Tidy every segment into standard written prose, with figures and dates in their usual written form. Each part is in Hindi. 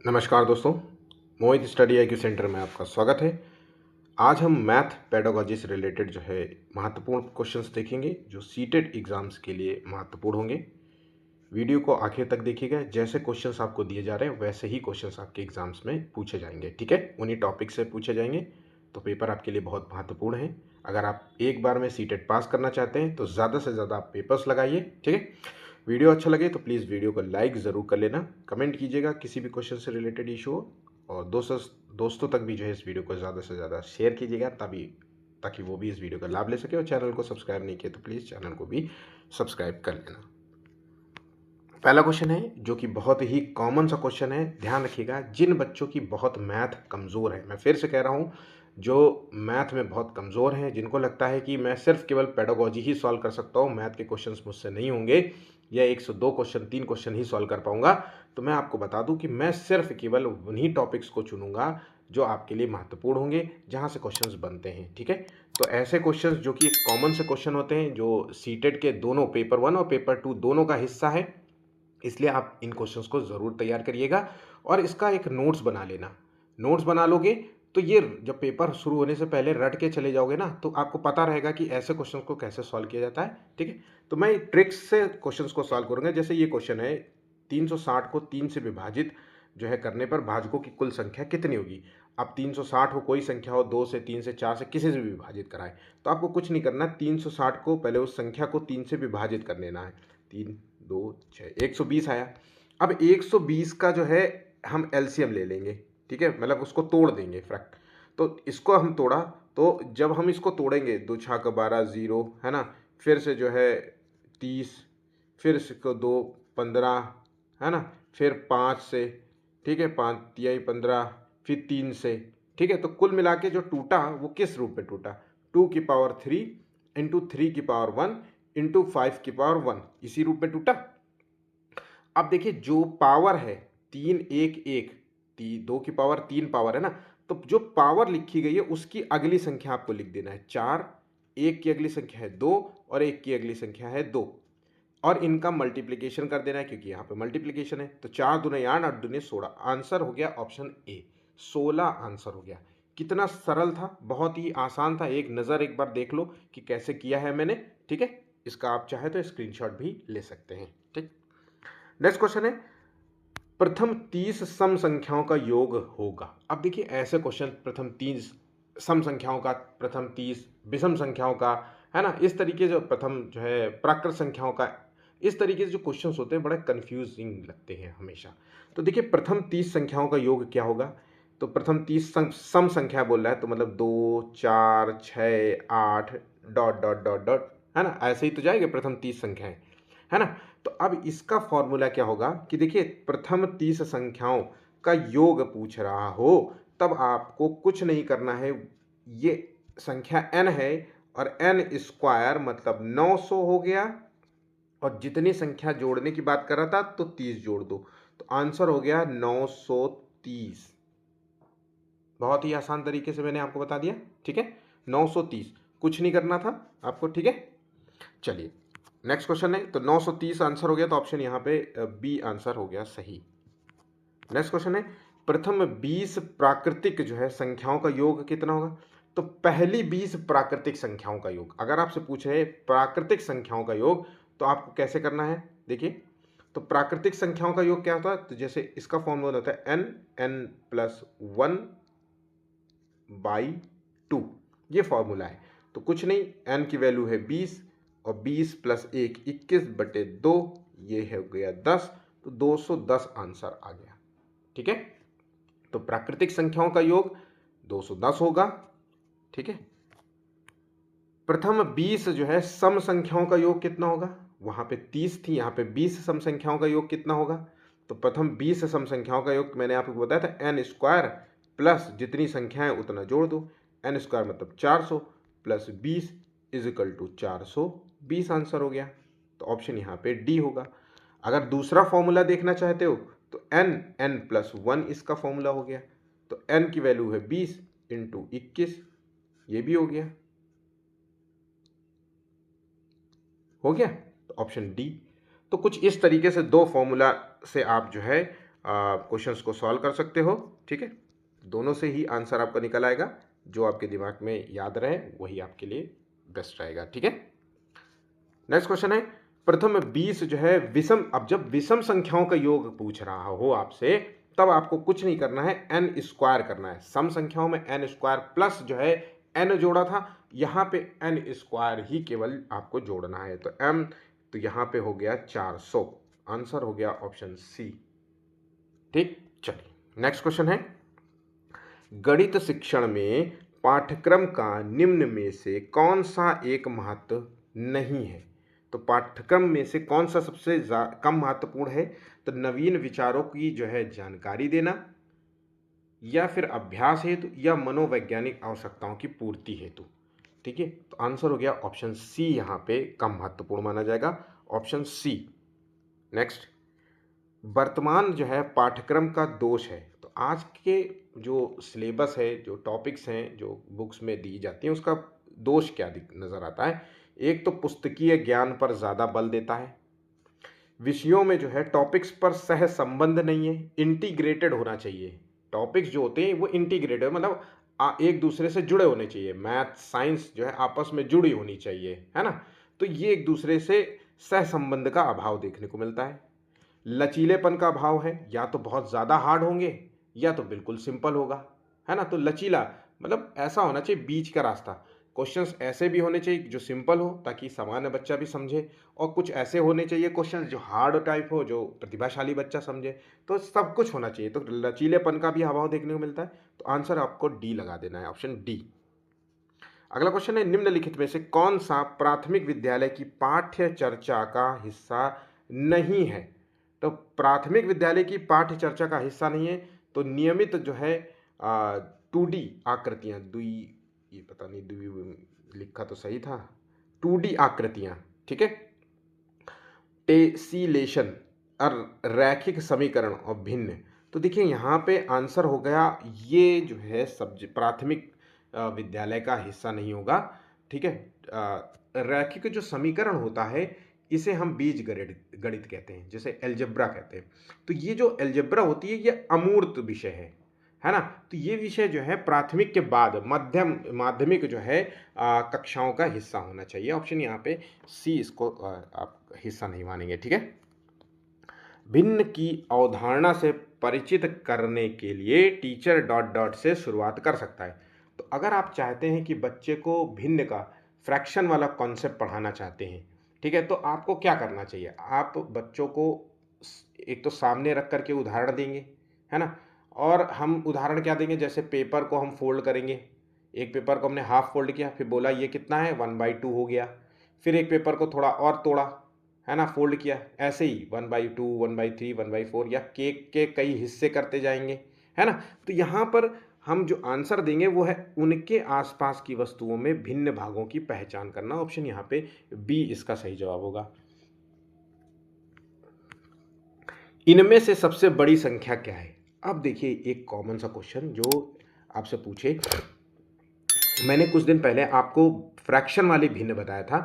नमस्कार दोस्तों, मोहित स्टडी आईक्यू सेंटर में आपका स्वागत है। आज हम मैथ पेडागोजी से रिलेटेड जो है महत्वपूर्ण क्वेश्चंस देखेंगे जो सीटेट एग्ज़ाम्स के लिए महत्वपूर्ण होंगे। वीडियो को आखिर तक देखिएगा। जैसे क्वेश्चंस आपको दिए जा रहे हैं वैसे ही क्वेश्चंस आपके एग्ज़ाम्स में पूछे जाएंगे, ठीक है? उन्हीं टॉपिक से पूछे जाएंगे, तो पेपर आपके लिए बहुत महत्वपूर्ण है। अगर आप एक बार में सीटेट पास करना चाहते हैं तो ज़्यादा से ज़्यादा आप पेपर्स लगाइए, ठीक है? वीडियो अच्छा लगे तो प्लीज़ वीडियो को लाइक ज़रूर कर लेना, कमेंट कीजिएगा किसी भी क्वेश्चन से रिलेटेड इशू हो, और दोस्तों तक भी जो है इस वीडियो को ज़्यादा से ज़्यादा शेयर कीजिएगा ताकि वो भी इस वीडियो का लाभ ले सके। और चैनल को सब्सक्राइब नहीं किया तो प्लीज़ चैनल को भी सब्सक्राइब कर लेना। पहला क्वेश्चन है जो कि बहुत ही कॉमन सा क्वेश्चन है, ध्यान रखिएगा। जिन बच्चों की बहुत मैथ कमज़ोर है, मैं फिर से कह रहा हूँ, जो मैथ में बहुत कमज़ोर हैं, जिनको लगता है कि मैं सिर्फ केवल पेडागोजी ही सॉल्व कर सकता हूँ, मैथ के क्वेश्चंस मुझसे नहीं होंगे, या 102 क्वेश्चन 3 क्वेश्चन ही सॉल्व कर पाऊंगा, तो मैं आपको बता दूं कि मैं सिर्फ केवल उन्हीं टॉपिक्स को चुनूंगा जो आपके लिए महत्वपूर्ण होंगे, जहां से क्वेश्चंस बनते हैं, ठीक है? तो ऐसे क्वेश्चंस जो कि कॉमन से क्वेश्चन होते हैं, जो सीटेट के दोनों पेपर 1 और पेपर 2 दोनों का हिस्सा है, इसलिए आप इन क्वेश्चंस को ज़रूर तैयार करिएगा और इसका एक नोट्स बना लेना। नोट्स बना लोगे तो ये जब पेपर शुरू होने से पहले रट के चले जाओगे ना, तो आपको पता रहेगा कि ऐसे क्वेश्चंस को कैसे सॉल्व किया जाता है, ठीक है? तो मैं ट्रिक्स से क्वेश्चंस को सॉल्व करूँगा। जैसे ये क्वेश्चन है, 360 को 3 से विभाजित जो है करने पर भाजकों की कुल संख्या कितनी होगी? अब 360 को कोई संख्या हो, 2 से, 3 से, 4 से, किसी से भी विभाजित कराएं, तो आपको कुछ नहीं करना। 360 को पहले उस संख्या को 3 से विभाजित कर लेना है। 3 2 6 120 आया। अब 120 का जो है हम एलसीएम ले लेंगे, ठीक है? मतलब उसको तोड़ देंगे फ्रैक्ट। तो इसको हम तोड़ा, तो जब हम इसको तोड़ेंगे, 2 छः का 12 0, है ना? फिर से जो है 30, फिर से को 2 15, है ना? फिर 5 से, ठीक है? 5 तिहाई 15, फिर 3 से, ठीक है? तो कुल मिला के जो टूटा वो किस रूप में टूटा? 2 की पावर 3 इंटू 3 की पावर 1 इंटू 5 की पावर 1, इसी रूप में टूटा। अब देखिए, जो पावर है 3 1 1, 2 की पावर 3 पावर है ना, तो जो पावर लिखी गई है उसकी अगली संख्या आपको लिख देना है 4, 1 की अगली संख्या है 2 और 1 की अगली संख्या है 2, और इनका मल्टीप्लिकेशन कर देना है क्योंकि यहाँ पे मल्टीप्लिकेशन है। तो 4 दूने 8, 8 दूने 16, आंसर हो गया ऑप्शन ए, 16 आंसर हो गया। कितना सरल था, बहुत ही आसान था। एक नज़र एक बार देख लो कि कैसे किया है मैंने, ठीक है? इसका आप चाहे तो स्क्रीनशॉट भी ले सकते हैं, ठीक? नेक्स्ट क्वेश्चन है, प्रथम 30 सम संख्याओं का योग होगा। अब देखिए, ऐसे क्वेश्चन प्रथम 30 सम संख्याओं का, प्रथम 30 विषम संख्याओं का, है ना, इस तरीके जो प्रथम जो है प्राकृत संख्याओं का, इस तरीके से जो क्वेश्चंस होते हैं बड़े कंफ्यूजिंग लगते हैं हमेशा। तो देखिए, प्रथम 30 संख्याओं का योग क्या होगा? तो प्रथम 30 सम संख्या बोल रहा है, तो मतलब 2 4 6 8 डॉट डॉट डॉट डॉट, है ना? ऐसे ही तो जाएंगे प्रथम 30 संख्याएं, है ना? तो अब इसका फॉर्मूला क्या होगा कि देखिए, प्रथम 30 संख्याओं का योग पूछ रहा हो, तब आपको कुछ नहीं करना है। ये संख्या n है और n स्क्वायर मतलब 900 हो गया, और जितनी संख्या जोड़ने की बात कर रहा था तो 30 जोड़ दो, तो आंसर हो गया 930। बहुत ही आसान तरीके से मैंने आपको बता दिया, ठीक है? 930, कुछ नहीं करना था आपको, ठीक है? चलिए, नेक्स्ट क्वेश्चन है। तो 930 आंसर हो गया, तो ऑप्शन यहाँ पे बी आंसर हो गया सही। नेक्स्ट क्वेश्चन है, प्रथम 20 प्राकृतिक जो है संख्याओं का योग कितना होगा? तो पहली 20 प्राकृतिक संख्याओं का योग, अगर आपसे पूछे प्राकृतिक संख्याओं का योग, तो आपको कैसे करना है? देखिए, तो प्राकृतिक संख्याओं का योग क्या होता है? तो जैसे इसका फॉर्मूला होता है n प्लस 1 बाई 2, ये फॉर्मूला है। तो कुछ नहीं, n की वैल्यू है 20, और 20 प्लस 1 21/2, ये हो गया 10, तो 210 आंसर आ गया, ठीक है? तो प्राकृतिक संख्याओं का योग 210 होगा, ठीक है? प्रथम 20 जो है सम संख्याओं का योग कितना होगा? वहां पे 30 थी, यहाँ पे 20 सम संख्याओं का योग कितना होगा? तो प्रथम 20 सम संख्याओं का योग मैंने आपको बताया था n स्क्वायर प्लस जितनी संख्याएं उतना जोड़ दो, n स्क्वायर मतलब 400 plus 20 is equal to 420, answer हो गया। तो ऑप्शन यहाँ पे डी होगा। अगर दूसरा फॉर्मूला देखना चाहते हो तो n प्लस 1 इसका फॉर्मूला हो गया, तो n की वैल्यू है 20 इंटू 21, ये भी हो गया, हो गया। तो ऑप्शन डी। तो कुछ इस तरीके से दो फॉर्मूला से आप जो है क्वेश्चंस को सॉल्व कर सकते हो। ठीक है, दोनों से ही आंसर आपका निकल आएगा, जो आपके दिमाग में याद रहे वही आपके लिए बेस्ट रहेगा। ठीक है, नेक्स्ट क्वेश्चन है, प्रथम 20 जो है विषम, अब जब विषम संख्याओं का योग पूछ रहा हो आपसे, तब आपको कुछ नहीं करना है, एन स्क्वायर करना है। सम संख्याओं में एन स्क्वायर प्लस जो है एन जोड़ा था, यहाँ पे एन स्क्वायर ही केवल आपको जोड़ना है। तो एम, तो यहाँ पे हो गया 400, आंसर हो गया ऑप्शन सी। ठीक, चलिए नेक्स्ट क्वेश्चन है, गणित शिक्षण में पाठ्यक्रम का निम्न में से कौन सा एक महत्व नहीं है। तो पाठ्यक्रम में से कौन सा सबसे कम महत्वपूर्ण है, तो नवीन विचारों की जो है जानकारी देना, या फिर अभ्यास हेतु, या मनोवैज्ञानिक आवश्यकताओं की पूर्ति हेतु। ठीक है, तो आंसर हो गया ऑप्शन सी, यहाँ पे कम महत्वपूर्ण माना जाएगा, ऑप्शन सी। नेक्स्ट, वर्तमान जो है पाठ्यक्रम का दोष है। तो आज के जो सिलेबस है, जो टॉपिक्स हैं, जो बुक्स में दी जाती हैं, उसका दोष क्या नज़र आता है। एक तो पुस्तकीय ज्ञान पर ज़्यादा बल देता है, विषयों में जो है टॉपिक्स पर सह संबंध नहीं है, इंटीग्रेटेड होना चाहिए। टॉपिक्स जो होते हैं वो इंटीग्रेटेड, मतलब एक दूसरे से जुड़े होने चाहिए। मैथ साइंस जो है आपस में जुड़ी होनी चाहिए, है ना। तो ये एक दूसरे से सह संबंध का अभाव देखने को मिलता है। लचीलेपन का अभाव है, या तो बहुत ज़्यादा हार्ड होंगे या तो बिल्कुल सिंपल होगा, है ना। तो लचीला मतलब ऐसा होना चाहिए बीच का रास्ता। क्वेश्चंस ऐसे भी होने चाहिए जो सिंपल हो ताकि सामान्य बच्चा भी समझे, और कुछ ऐसे होने चाहिए क्वेश्चंस जो हार्ड टाइप हो, जो प्रतिभाशाली बच्चा समझे। तो सब कुछ होना चाहिए, तो लचीलेपन का भी अभाव देखने को मिलता है। तो आंसर आपको डी लगा देना है, ऑप्शन डी। अगला क्वेश्चन है, निम्नलिखित में से कौन सा प्राथमिक विद्यालय की पाठ्य चर्चा का हिस्सा नहीं है। तो प्राथमिक विद्यालय की पाठ्य चर्चा का हिस्सा नहीं है, तो नियमित जो है 2D आकृतियां, ये पता नहीं द्वि लिखा तो सही था, 2D आकृतियां, ठीक है, टेसिलेशन और रैखिक समीकरण और भिन्न। तो देखिए यहाँ पे आंसर हो गया, ये जो है प्राथमिक विद्यालय का हिस्सा नहीं होगा। ठीक है, रैखिक जो समीकरण होता है इसे हम बीज गणित कहते हैं, जैसे एल्जेब्रा कहते हैं। तो ये जो एल्जेब्रा होती है ये अमूर्त विषय है ना। तो ये विषय जो है प्राथमिक के बाद माध्यमिक जो है कक्षाओं का हिस्सा होना चाहिए। ऑप्शन यहाँ पे सी, इसको आप हिस्सा नहीं मानेंगे। ठीक है, भिन्न की अवधारणा से परिचित करने के लिए टीचर ... से शुरुआत कर सकता है। तो अगर आप चाहते हैं कि बच्चे को भिन्न का फ्रैक्शन वाला कॉन्सेप्ट पढ़ाना चाहते हैं, ठीक है, तो आपको क्या करना चाहिए, आप बच्चों को एक तो सामने रख करके उदाहरण देंगे, है ना। और हम उदाहरण क्या देंगे, जैसे पेपर को हम फोल्ड करेंगे, एक पेपर को हमने हाफ फोल्ड किया, फिर बोला ये कितना है 1/2 हो गया, फिर एक पेपर को थोड़ा और तोड़ा, है ना, फोल्ड किया, ऐसे ही 1/2, 1/3, 1/4 या केक के कई हिस्से करते जाएंगे, है ना। तो यहाँ पर हम जो आंसर देंगे वो है उनके आसपास की वस्तुओं में भिन्न भागों की पहचान करना। ऑप्शन यहाँ पे बी इसका सही जवाब होगा। इनमें से सबसे बड़ी संख्या क्या है। अब देखिए एक कॉमन सा क्वेश्चन जो आपसे पूछे, मैंने कुछ दिन पहले आपको फ्रैक्शन वाली भिन्न बताया था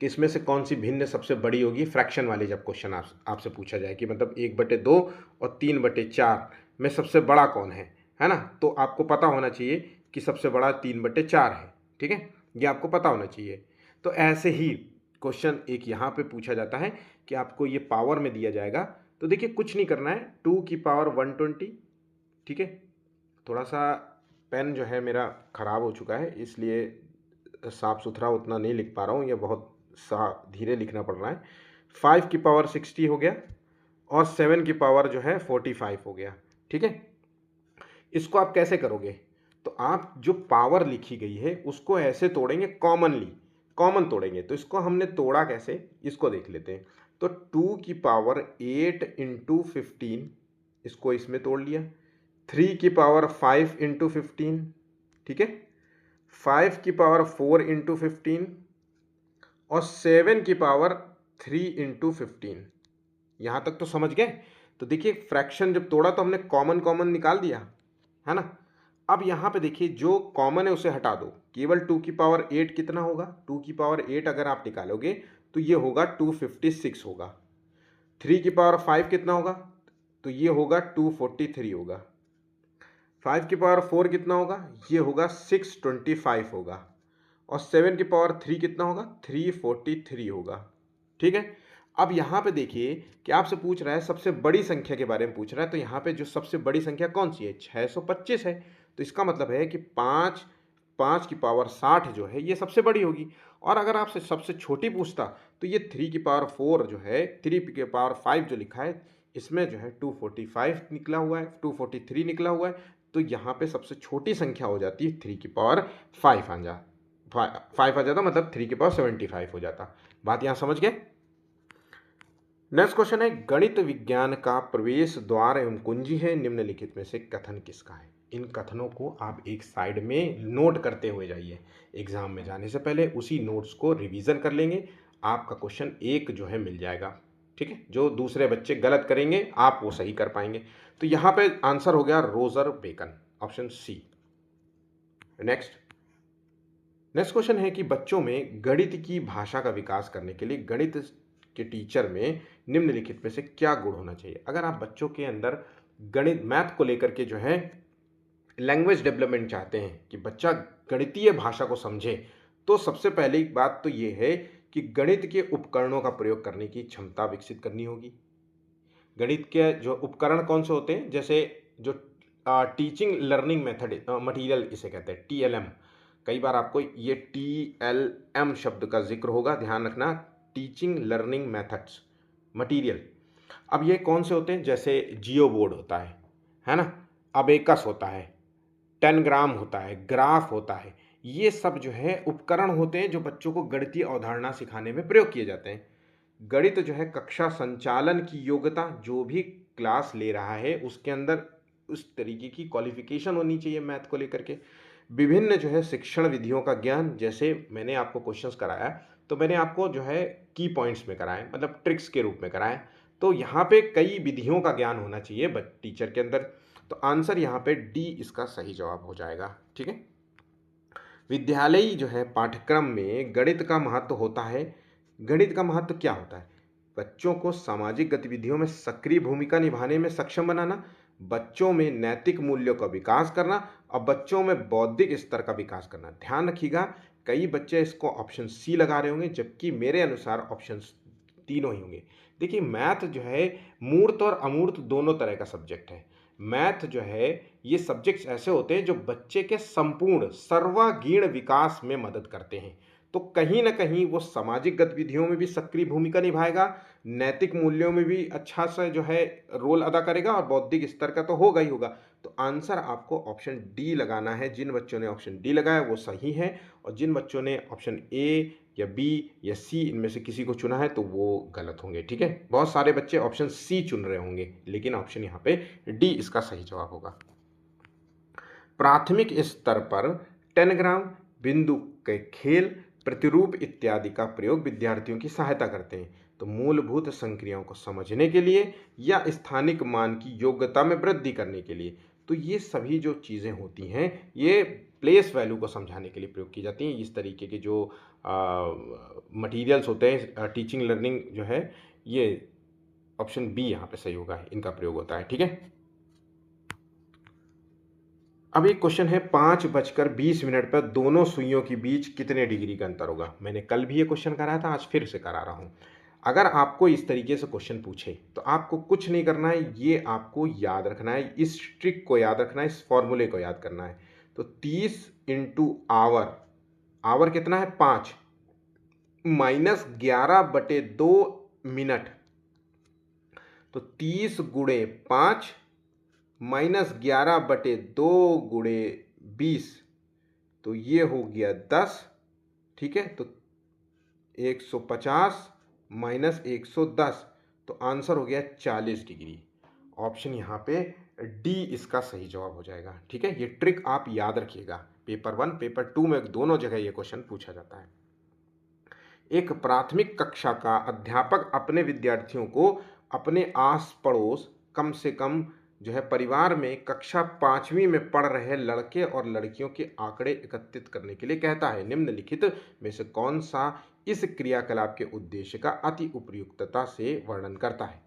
कि इसमें से कौन सी भिन्न सबसे बड़ी होगी। फ्रैक्शन वाली जब क्वेश्चन आपसे पूछा जाए कि मतलब 1/2 और 3/4 में सबसे बड़ा कौन है ना, तो आपको पता होना चाहिए कि सबसे बड़ा 3/4 है। ठीक है, ये आपको पता होना चाहिए। तो ऐसे ही क्वेश्चन एक यहाँ पे पूछा जाता है कि आपको ये पावर में दिया जाएगा। तो देखिए कुछ नहीं करना है, 2 की पावर 120। ठीक है, थोड़ा सा पेन जो है मेरा ख़राब हो चुका है, इसलिए साफ़ सुथरा उतना नहीं लिख पा रहा हूँ, ये बहुत धीरे लिखना पड़ रहा है। 5 की पावर 60 हो गया और 7 की पावर जो है 45 हो गया। ठीक है, इसको आप कैसे करोगे, तो आप जो पावर लिखी गई है उसको ऐसे तोड़ेंगे, कॉमन तोड़ेंगे। तो इसको हमने तोड़ा कैसे, इसको देख लेते हैं। तो 2 की पावर 8 × 15, इसको इसमें तोड़ लिया। 3 की पावर 5 × 15, ठीक है, 5 की पावर 4 × 15 और 7 की पावर 3 × 15। यहाँ तक तो समझ गए। तो देखिए फ्रैक्शन जब तोड़ा तो हमने कॉमन निकाल दिया, है ना। अब यहाँ पे देखिए जो कॉमन है उसे हटा दो, केवल 2 की पावर 8 कितना होगा, 2 की पावर 8 अगर आप निकालोगे तो ये होगा 256 होगा। 3 की पावर 5 कितना होगा, तो ये होगा 243 होगा। 5 की पावर 4 कितना होगा, ये होगा 625 होगा। और 7 की पावर 3 कितना होगा, 343 होगा। ठीक है। अब यहाँ पे देखिए कि आपसे पूछ रहा है सबसे बड़ी संख्या के बारे में पूछ रहा है, तो यहाँ पे जो सबसे बड़ी संख्या कौन सी है, 625 है। तो इसका मतलब है कि 5 की पावर 60 जो है ये सबसे बड़ी होगी। और अगर आपसे सबसे छोटी पूछता तो ये 3 की पावर 4 जो है, 3 की पावर 5 जो लिखा है इसमें जो है 245 निकला हुआ है, 243 निकला हुआ है। तो यहाँ पे सबसे छोटी संख्या हो जाती है 3 की पावर 5 आ जाता, मतलब 3 की पावर 75 हो जाता। बात यहाँ समझ गए। नेक्स्ट क्वेश्चन है, गणित विज्ञान का प्रवेश द्वार एवं कुंजी है, निम्नलिखित में से कथन किसका है। इन कथनों को आप एक साइड में नोट करते हुए जाइए, एग्जाम में जाने से पहले उसी नोट्स को रिवीजन कर लेंगे, आपका क्वेश्चन एक जो है मिल जाएगा। ठीक है, जो दूसरे बच्चे गलत करेंगे आप वो सही कर पाएंगे। तो यहाँ पे आंसर हो गया Roger Bacon, option C. Next question है कि बच्चों में गणित की भाषा का विकास करने के लिए गणित के टीचर में निम्नलिखित में से क्या गुण होना चाहिए। अगर आप बच्चों के अंदर गणित मैथ को लेकर के जो है लैंग्वेज डेवलपमेंट चाहते हैं कि बच्चा गणितीय भाषा को समझे, तो सबसे पहली बात तो ये है कि गणित के उपकरणों का प्रयोग करने की क्षमता विकसित करनी होगी। गणित के जो उपकरण कौन से होते हैं, जैसे जो टीचिंग लर्निंग मेथड मटेरियल इसे कहते हैं, TLM। कई बार आपको ये TLM शब्द का जिक्र होगा, ध्यान रखना, टीचिंग लर्निंग मेथड्स मटेरियल। अब ये कौन से होते हैं, जैसे जियो बोर्ड होता है ना, अबेकस होता है, 10 ग्राम होता है, ग्राफ होता है। ये सब जो है उपकरण होते हैं जो बच्चों को गणितीय अवधारणा सिखाने में प्रयोग किए जाते हैं। गणित जो है कक्षा संचालन की योग्यता, जो भी क्लास ले रहा है उसके अंदर उस तरीके की क्वालिफिकेशन होनी चाहिए मैथ को लेकर के। विभिन्न जो है शिक्षण विधियों का ज्ञान, जैसे मैंने आपको क्वेश्चंस कराया तो मैंने आपको जो है की पॉइंट्स में कराया, मतलब ट्रिक्स के रूप में कराया। तो यहाँ पे कई विधियों का ज्ञान होना चाहिए टीचर के अंदर। तो आंसर यहाँ पे डी इसका सही जवाब हो जाएगा। ठीक है। विद्यालयी जो है पाठ्यक्रम में गणित का महत्व होता है। गणित का महत्व क्या होता है, बच्चों को सामाजिक गतिविधियों में सक्रिय भूमिका निभाने में सक्षम बनाना, बच्चों में नैतिक मूल्यों का विकास करना और बच्चों में बौद्धिक स्तर का विकास करना। ध्यान रखिएगा, कई बच्चे इसको ऑप्शन सी लगा रहे होंगे, जबकि मेरे अनुसार ऑप्शन तीनों ही होंगे। देखिए मैथ जो है मूर्त और अमूर्त दोनों तरह का सब्जेक्ट है। मैथ जो है ये सब्जेक्ट्स ऐसे होते हैं जो बच्चे के संपूर्ण सर्वांगीण विकास में मदद करते हैं। तो कहीं ना कहीं वो सामाजिक गतिविधियों में भी सक्रिय भूमिका निभाएगा, नैतिक मूल्यों में भी अच्छा सा जो है रोल अदा करेगा और बौद्धिक स्तर का तो होगा ही होगा। तो आंसर आपको ऑप्शन डी लगाना है। जिन बच्चों ने ऑप्शन डी लगाया वो सही है, और जिन बच्चों ने ऑप्शन ए या बी या सी इनमें से किसी को चुना है तो वो गलत होंगे। ठीक है, बहुत सारे बच्चे ऑप्शन सी चुन रहे होंगे, लेकिन ऑप्शन यहाँ पे डी इसका सही जवाब होगा। प्राथमिक स्तर पर 10 ग्राम, बिंदु के खेल, प्रतिरूप इत्यादि का प्रयोग विद्यार्थियों की सहायता करते हैं। तो मूलभूत संक्रियाओं को समझने के लिए या स्थानिक मान की योग्यता में वृद्धि करने के लिए। तो ये सभी जो चीज़ें होती हैं ये प्लेस वैल्यू को समझाने के लिए प्रयोग की जाती हैं। इस तरीके के जो मटेरियल्स होते हैं टीचिंग लर्निंग जो है, ये ऑप्शन बी यहाँ पे सही होगा, इनका प्रयोग होता है। ठीक है। अब एक क्वेश्चन है, 5:20 पर दोनों सुइयों के बीच कितने डिग्री का अंतर होगा। मैंने कल भी ये क्वेश्चन कराया था, आज फिर से करा रहा हूँ। अगर आपको इस तरीके से क्वेश्चन पूछे तो आपको कुछ नहीं करना है, ये आपको याद रखना है, इस ट्रिक को याद रखना है, इस फॉर्मूले को याद करना है। तो 30 इंटू आवर, आवर कितना है 5, -11/2 मिनट। तो 30 गुणे 5 -11/2 गुणे 20, तो ये हो गया 10। ठीक है, तो 150 -110, तो आंसर हो गया 40 डिग्री। ऑप्शन यहाँ पे डी इसका सही जवाब हो जाएगा। ठीक है, ये ट्रिक आप याद रखिएगा, पेपर 1 पेपर 2 में दोनों जगह ये क्वेश्चन पूछा जाता है। एक प्राथमिक कक्षा का अध्यापक अपने विद्यार्थियों को अपने आस पड़ोस कम से कम जो है परिवार में कक्षा 5वीं में पढ़ रहे लड़के और लड़कियों के आंकड़े एकत्रित करने के लिए कहता है। निम्नलिखित में से कौन सा इस क्रियाकलाप के उद्देश्य का अति उपयुक्तता से वर्णन करता है।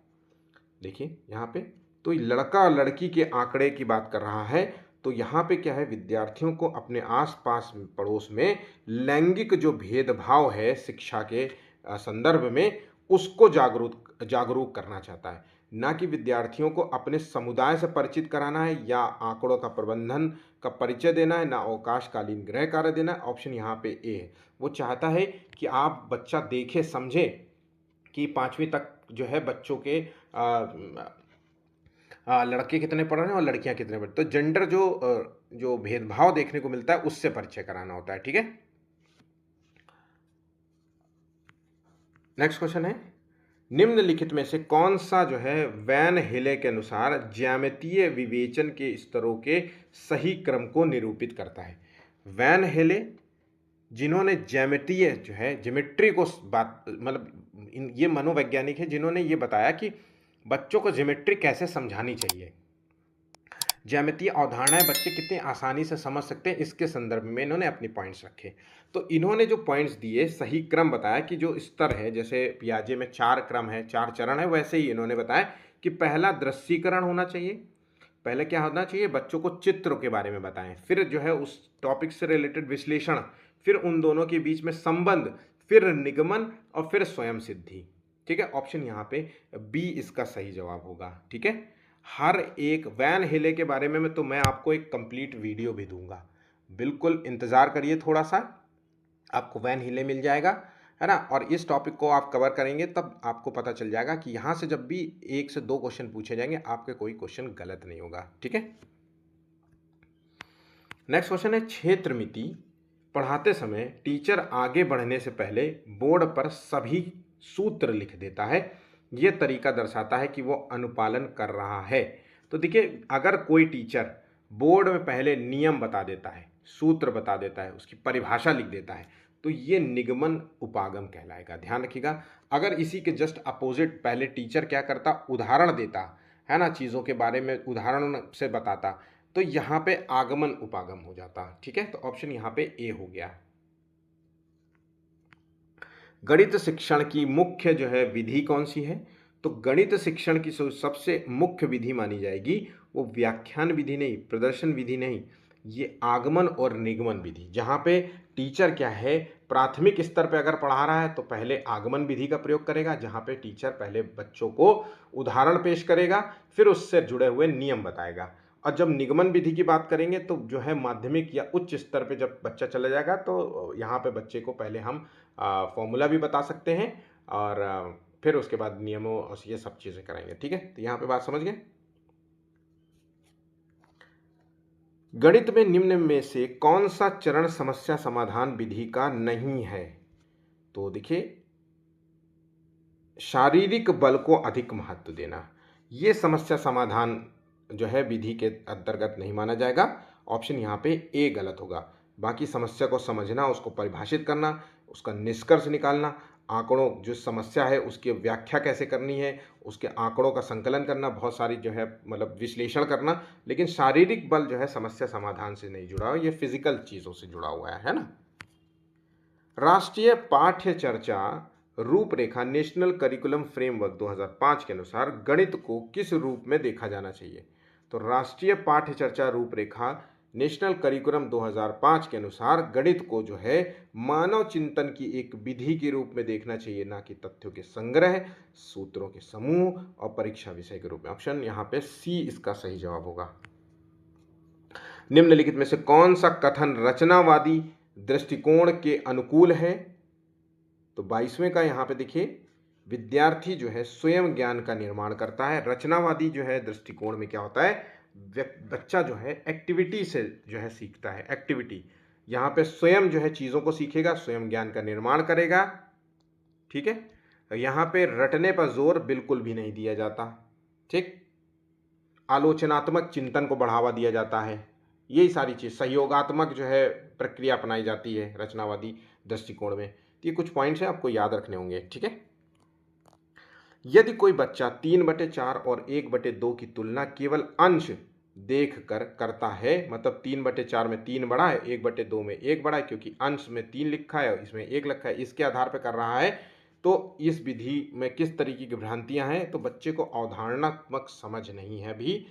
देखिए यहाँ पे तो लड़का और लड़की के आंकड़े की बात कर रहा है। तो यहाँ पे क्या है, विद्यार्थियों को अपने आसपास पड़ोस में लैंगिक जो भेदभाव है शिक्षा के संदर्भ में, उसको जागरूक जागरूक करना चाहता है। ना कि विद्यार्थियों को अपने समुदाय से परिचित कराना है या आंकड़ों का प्रबंधन का परिचय देना है, ना अवकाशकालीन गृह कार्य देना है। ऑप्शन यहाँ पे ए है। वो चाहता है कि आप बच्चा देखे समझे कि 5वीं तक जो है बच्चों के लड़के कितने पढ़ रहे हैं और लड़कियां कितने पढ़, तो जेंडर जो भेदभाव देखने को मिलता है उससे परिचय कराना होता है। ठीक है। नेक्स्ट क्वेश्चन है, निम्नलिखित में से कौन सा जो है वैन हेले के अनुसार ज्यामितीय विवेचन के स्तरों के सही क्रम को निरूपित करता है। वैन हेले जिन्होंने ज्यामितीय जो है ज्योमेट्री को बात मतलब ये मनोवैज्ञानिक है जिन्होंने ये बताया कि बच्चों को ज्योमेट्री कैसे समझानी चाहिए, ज्यामितीय अवधारणाएं बच्चे कितनी आसानी से समझ सकते हैं, इसके संदर्भ में इन्होंने अपनी पॉइंट्स रखे। तो इन्होंने जो पॉइंट्स दिए, सही क्रम बताया कि जो स्तर है, जैसे पियाजे में 4 क्रम है, 4 चरण है, वैसे ही इन्होंने बताया कि पहला दृश्यीकरण होना चाहिए, पहले क्या होना चाहिए, बच्चों को चित्रों के बारे में बताएं, फिर जो है उस टॉपिक से रिलेटेड विश्लेषण, फिर उन दोनों के बीच में संबंध, फिर निगमन और फिर स्वयं सिद्धि। ठीक है। ऑप्शन यहाँ पे बी इसका सही जवाब होगा। ठीक है। हर एक वैन हेले के बारे में तो मैं आपको एक कंप्लीट वीडियो भी दूंगा, बिल्कुल इंतज़ार करिए थोड़ा सा, आपको वैन हेले मिल जाएगा, है ना। और इस टॉपिक को आप कवर करेंगे तब आपको पता चल जाएगा कि यहाँ से जब भी 1 से 2 क्वेश्चन पूछे जाएंगे आपके कोई क्वेश्चन गलत नहीं होगा। ठीक है। नेक्स्ट क्वेश्चन है, क्षेत्र मिति पढ़ाते समय टीचर आगे बढ़ने से पहले बोर्ड पर सभी सूत्र लिख देता है, यह तरीका दर्शाता है कि वो अनुपालन कर रहा है। तो देखिए, अगर कोई टीचर बोर्ड में पहले नियम बता देता है, सूत्र बता देता है, उसकी परिभाषा लिख देता है, तो ये निगमन उपागम कहलाएगा। ध्यान रखिएगा। अगर इसी के जस्ट अपोजिट पहले टीचर क्या करता, उदाहरण देता है ना, चीज़ों के बारे में उदाहरण से बताता, तो यहाँ पे आगमन उपागम हो जाता। ठीक है। तो ऑप्शन यहाँ पे ए हो गया। गणित शिक्षण की मुख्य जो है विधि कौन सी है, तो गणित शिक्षण की सबसे मुख्य विधि मानी जाएगी वो व्याख्यान विधि नहीं, प्रदर्शन विधि नहीं, ये आगमन और निगमन विधि। जहाँ पे टीचर क्या है, प्राथमिक स्तर पे अगर पढ़ा रहा है तो पहले आगमन विधि का प्रयोग करेगा, जहाँ पे टीचर पहले बच्चों को उदाहरण पेश करेगा, फिर उससे जुड़े हुए नियम बताएगा। और जब निगमन विधि की बात करेंगे तो जो है माध्यमिक या उच्च स्तर पे जब बच्चा चला जाएगा तो यहाँ पे बच्चे को पहले हम फॉर्मूला भी बता सकते हैं और फिर उसके बाद नियमों और ये सब चीज़ें कराएंगे। ठीक है। तो यहाँ पे बात समझ गए। गणित में निम्न में से कौन सा चरण समस्या समाधान विधि का नहीं है, तो देखिए, शारीरिक बल को अधिक महत्व देना, ये समस्या समाधान जो है विधि के अंतर्गत नहीं माना जाएगा। ऑप्शन यहाँ पे ए गलत होगा। बाकी समस्या को समझना, उसको परिभाषित करना, उसका निष्कर्ष निकालना, आंकड़ों जो समस्या है उसकी व्याख्या कैसे करनी है, उसके आंकड़ों का संकलन करना, बहुत सारी जो है मतलब विश्लेषण करना, लेकिन शारीरिक बल जो है समस्या समाधान से नहीं जुड़ा हुआ, ये फिजिकल चीज़ों से जुड़ा हुआ है ना। राष्ट्रीय पाठ्य चर्चा रूपरेखा नेशनल करिकुलम फ्रेमवर्क 2005 के अनुसार गणित को किस रूप में देखा जाना चाहिए, तो राष्ट्रीय पाठ्य चर्चा रूपरेखा नेशनल करिकुलम 2005 के अनुसार गणित को जो है मानव चिंतन की एक विधि के रूप में देखना चाहिए, ना कि तथ्यों के संग्रह, सूत्रों के समूह और परीक्षा विषय के रूप में। ऑप्शन यहाँ पे सी इसका सही जवाब होगा। निम्नलिखित में से कौन सा कथन रचनावादी दृष्टिकोण के अनुकूल है, तो 22वें का यहाँ पे देखिए, विद्यार्थी जो है स्वयं ज्ञान का निर्माण करता है। रचनावादी जो है दृष्टिकोण में क्या होता है, बच्चा जो है एक्टिविटी से जो है सीखता है, एक्टिविटी, यहाँ पे स्वयं जो है चीज़ों को सीखेगा, स्वयं ज्ञान का निर्माण करेगा। ठीक है। यहाँ पे रटने पर जोर बिल्कुल भी नहीं दिया जाता। ठीक। आलोचनात्मक चिंतन को बढ़ावा दिया जाता है, यही सारी चीज़, सहयोगात्मक जो है प्रक्रिया अपनाई जाती है रचनावादी दृष्टिकोण में। तो ये कुछ पॉइंट्स हैं, आपको याद रखने होंगे। ठीक है। यदि कोई बच्चा 3/4 और 1/2 की तुलना केवल अंश देख कर करता है, मतलब 3/4 में 3 बड़ा है, 1/2 में 1 बड़ा है, क्योंकि अंश में 3 लिखा है और इसमें 1 लिखा है, इसके आधार पर कर रहा है, तो इस विधि में किस तरीके की भ्रांतियां हैं, तो बच्चे को अवधारणात्मक समझ नहीं है, भी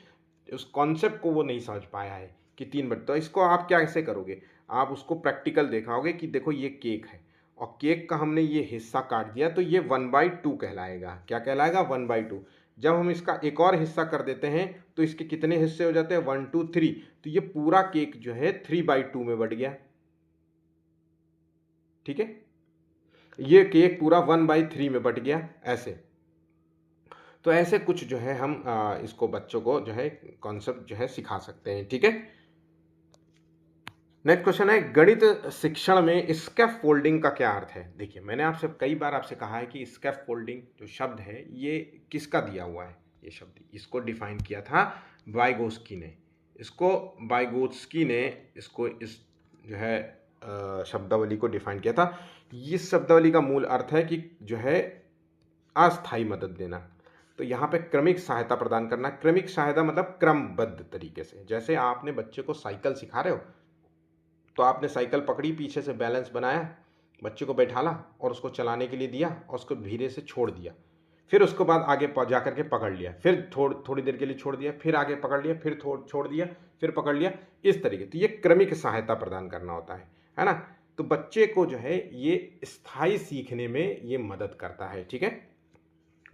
उस कॉन्सेप्ट को वो नहीं समझ पाया है कि 3 बटे। तो इसको आप क्या कैसे करोगे, आप उसको प्रैक्टिकल दिखाओगे कि देखो ये केक है और केक का हमने ये हिस्सा काट दिया, तो ये 1/2 कहलाएगा। क्या कहलाएगा? 1/2। जब हम इसका एक और हिस्सा कर देते हैं तो इसके कितने हिस्से हो जाते हैं? 1 2 3। तो ये पूरा केक जो है 3/2 में बट गया। ठीक है, ये केक पूरा 1/3 में बट गया ऐसे। तो ऐसे कुछ जो है हम इसको बच्चों को जो है कॉन्सेप्ट जो है सिखा सकते हैं। ठीक है, नेक्स्ट क्वेश्चन है, गणित शिक्षण में स्कैफोल्डिंग का क्या अर्थ है? देखिए, मैंने आपसे कई बार आपसे कहा है कि स्कैफोल्डिंग जो शब्द है ये किसका दिया हुआ है। ये शब्द, इसको डिफाइन किया था वाइगोस्की ने। इसको इस जो है शब्दावली को डिफाइन किया था। इस शब्दावली का मूल अर्थ है कि जो है अस्थायी मदद देना। तो यहाँ पे क्रमिक सहायता प्रदान करना। क्रमिक सहायता मतलब क्रमबद्ध तरीके से। जैसे आपने बच्चे को साइकिल सिखा रहे हो, तो आपने साइकिल पकड़ी, पीछे से बैलेंस बनाया, बच्चे को बैठाला और उसको चलाने के लिए दिया और उसको धीरे से छोड़ दिया। फिर उसके बाद आगे जा करके पकड़ लिया, फिर थोड़ी देर के लिए छोड़ दिया, फिर आगे पकड़ लिया, फिर छोड़ दिया, फिर पकड़ लिया, इस तरीके। तो ये क्रमिक सहायता प्रदान करना होता है ना। तो बच्चे को जो है ये स्थायी सीखने में ये मदद करता है। ठीक है,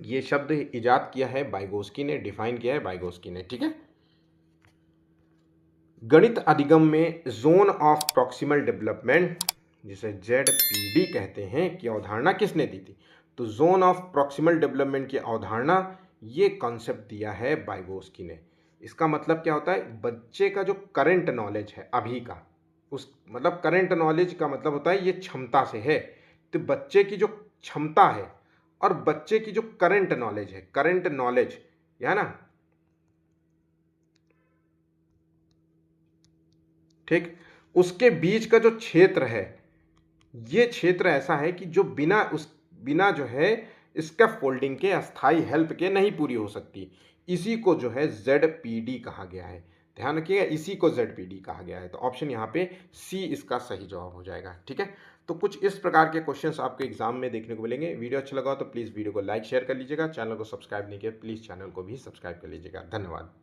ये शब्द इजाद किया है वाइगोस्की ने, डिफाइन किया है वाइगोस्की ने। ठीक है, गणित अधिगम में जोन ऑफ प्रॉक्सिमल डेवलपमेंट, जिसे ZPD कहते हैं, की अवधारणा किसने दी थी? तो जोन ऑफ प्रॉक्सिमल डेवलपमेंट की अवधारणा, ये कॉन्सेप्ट दिया है वाइगोस्की ने। इसका मतलब क्या होता है? बच्चे का जो करंट नॉलेज है अभी का, उस मतलब करंट नॉलेज का मतलब होता है ये क्षमता से है। तो बच्चे की जो क्षमता है और बच्चे की जो करंट नॉलेज है, करंट नॉलेज है ना, ठीक, उसके बीच का जो क्षेत्र है, ये क्षेत्र ऐसा है कि जो बिना जो है स्कैफोल्डिंग के, अस्थाई हेल्प के नहीं पूरी हो सकती। इसी को जो है ZPD कहा गया है। ध्यान रखिएगा, इसी को ZPD कहा गया है। तो ऑप्शन यहाँ पे सी इसका सही जवाब हो जाएगा। ठीक है, तो कुछ इस प्रकार के क्वेश्चंस आपको एग्जाम में देखने को मिलेंगे। वीडियो अच्छा लगा तो प्लीज़ वीडियो को लाइक शेयर कर लीजिएगा। चैनल को सब्सक्राइब नहीं किया, प्लीज़ चैनल को भी सब्सक्राइब कर लीजिएगा। धन्यवाद।